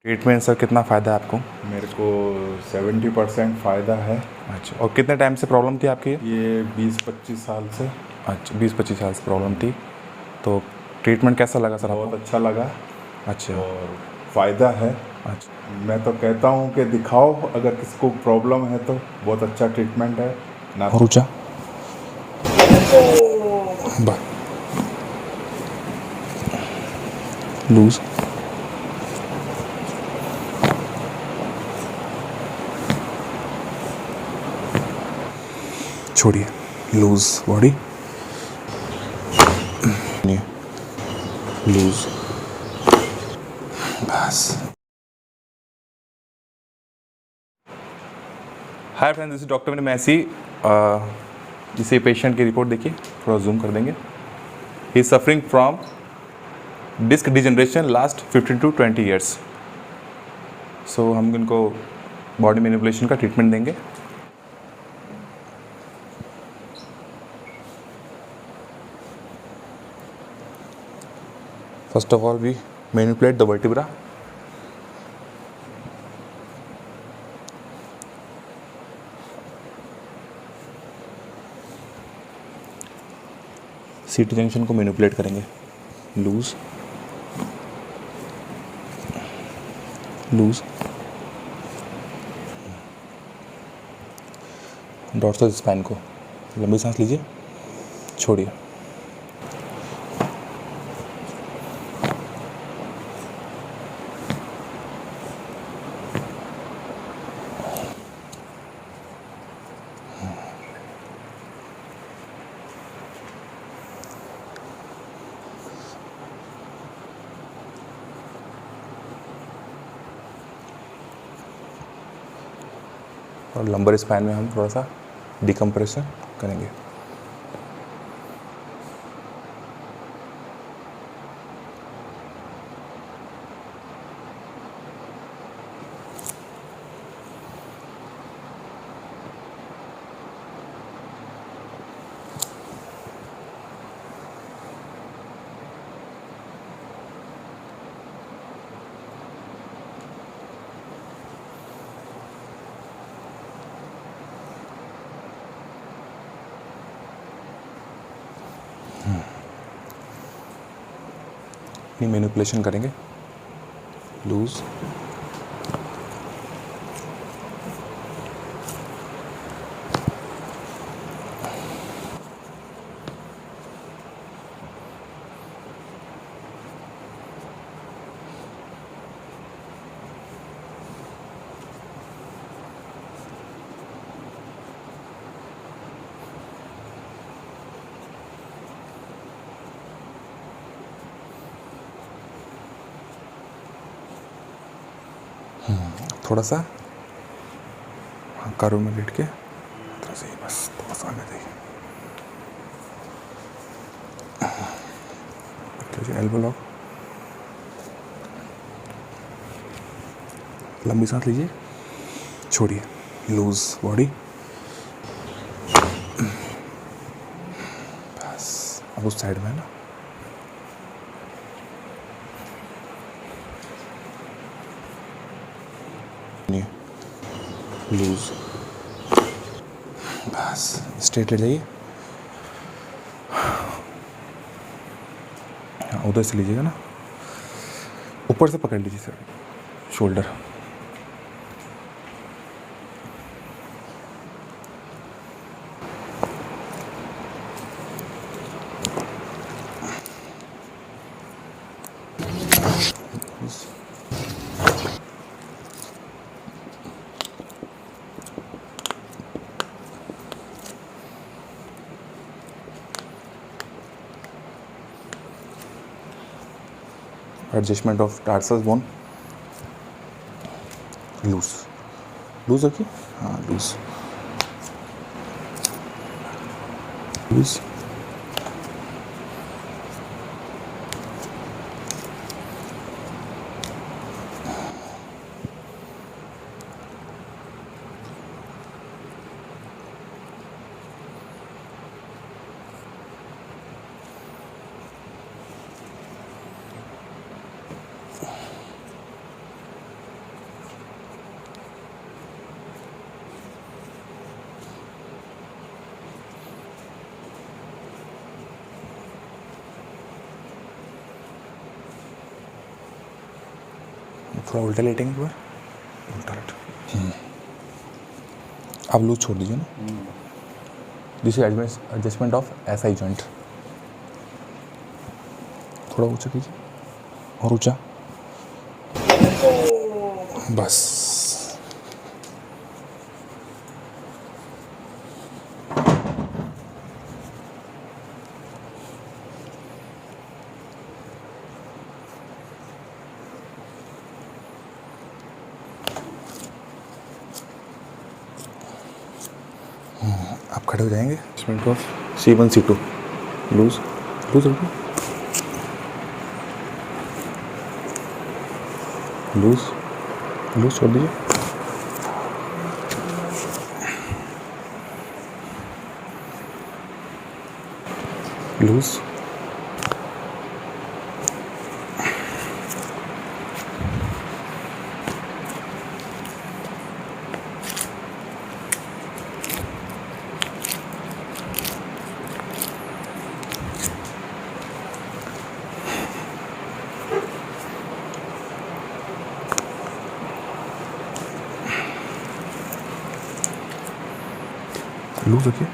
Treatment sir कितना फ़ायदा है आपको? मेरे को 70% फ़ायदा है। अच्छा, और कितने टाइम से प्रॉब्लम थी आपकी ये? ये 20-25 साल से। अच्छा, 20-25 साल से प्रॉब्लम थी। तो ट्रीटमेंट कैसा लगा सर आपको? बहुत अच्छा लगा अच्छा। और फ़ायदा है। अच्छा। मैं तो कहता हूँ कि दिखाओ, अगर किसी को प्रॉब्लम है तो बहुत अच्छा ट्रीटमेंट है ना। और ऊँचा लूज छोड़िए, लूज बॉडी, लूज, बस। Hi friends, this is doctor Vinay Massey. इसे पेशेंट की रिपोर्ट देखिए, थोड़ा जूम कर देंगे। He is suffering from disc degeneration last 15 to 20 years. So हम इनको बॉडी मैनिपुलेशन का ट्रीटमेंट देंगे। First of all we manipulate the vertebra. CT junction को मैनिपुलेट करेंगे। लूज लूज, डॉर्सल स्पाइन को, लंबी सांस लीजिए, छोड़िए। और लंबर स्पाइन में हम थोड़ा सा डिकम्प्रेशन करेंगे। अपनी मैनिपुलेशन करेंगे। लूज, थोड़ा सा कारों में लेट के तरह से, बस थोड़ा सा आगे देखिए। एल्बो लॉक, लंबी सांस लीजिए, छोड़िए। लूज बॉडी, बस। अब उस साइड में है ना, लूज, बस। स्ट्रेट ले जाइए, उधर से लीजिएगा ना, ऊपर से पकड़ लीजिए sir, shoulder. Adjustment of tarsus bone, loose loose रखिए, हाँ लूज लूज। थोड़ा उल्टा लेटेंगे एक बार, उल्टा लेट। अब लूज छोड़ दीजिए ना। This is adjustment of SI joint. थोड़ा ऊंचा कीजिए और ऊंचा, बस। आप खड़े हो जाएंगे। Adjustment of C1 C2 loose loose रखिए, लूज लूज छोड़ दीजिए, लूज लूज रखिए,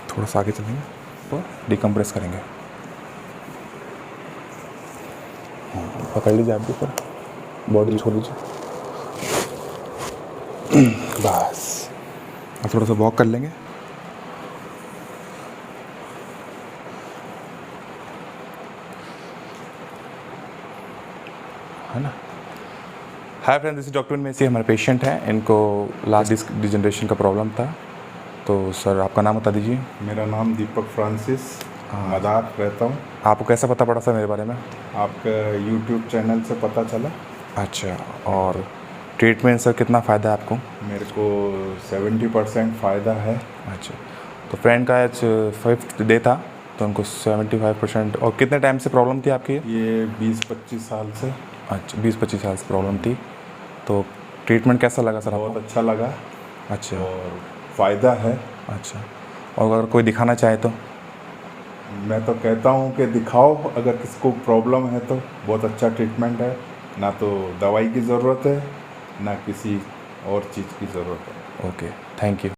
थोड़ा सा आगे चलेंगे और डिकम्प्रेस करेंगे। पकड़ लीजिए आप भी ऊपर, बॉडी छोड़ दीजिए, बस। अब थोड़ा सा वॉक कर लेंगे। है ना। Hi friend, this is doctor Messi. हमारे पेशेंट हैं, इनको लास्ट डिस्क डिजनरेशन का प्रॉब्लम था। तो सर आपका नाम बता दीजिए। मेरा नाम दीपक फ्रांसिस मदार रहता हूँ। आपको कैसा पता पड़ा सर मेरे बारे में? आपका यूट्यूब चैनल से पता चला। अच्छा, और ट्रीटमेंट सर कितना फ़ायदा है आपको? मेरे को 70% फ़ायदा है। अच्छा, तो फ्रेंड का आज 5th डे था, तो उनको 75%। और कितने टाइम से प्रॉब्लम थी आपकी? ये 20-25 साल से। अच्छा, 20-25 साल से प्रॉब्लम थी। तो ट्रीटमेंट कैसा लगा सर आपको? बहुत अच्छा लगा अच्छा, और फ़ायदा है। अच्छा। और अगर कोई दिखाना चाहे तो? मैं तो कहता हूँ कि दिखाओ, अगर किसी को प्रॉब्लम है तो बहुत अच्छा ट्रीटमेंट है। ना तो दवाई की ज़रूरत है, ना किसी और चीज़ की ज़रूरत है। Okay, thank you.